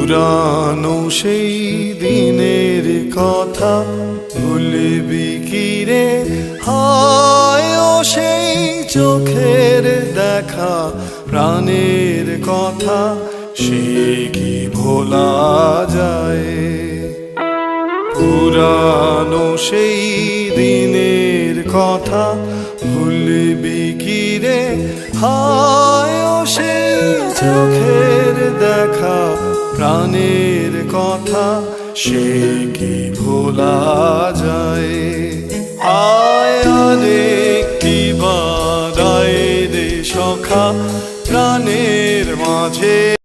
পুরানো সেই দিনের কথা ভুলবি কি রে? হায় ও সেই চোখের দেখা, প্রাণের কথা সে কি ভোলা যায়? পুরানো সেই দিনের কথা ভুলবি কি রে? হায় ও সেই চোখের দেখা, প্রাণের কথা সে কি ভোলা যায়? আয় আরেকটি বার আয় রে সখা, প্রাণের মাঝে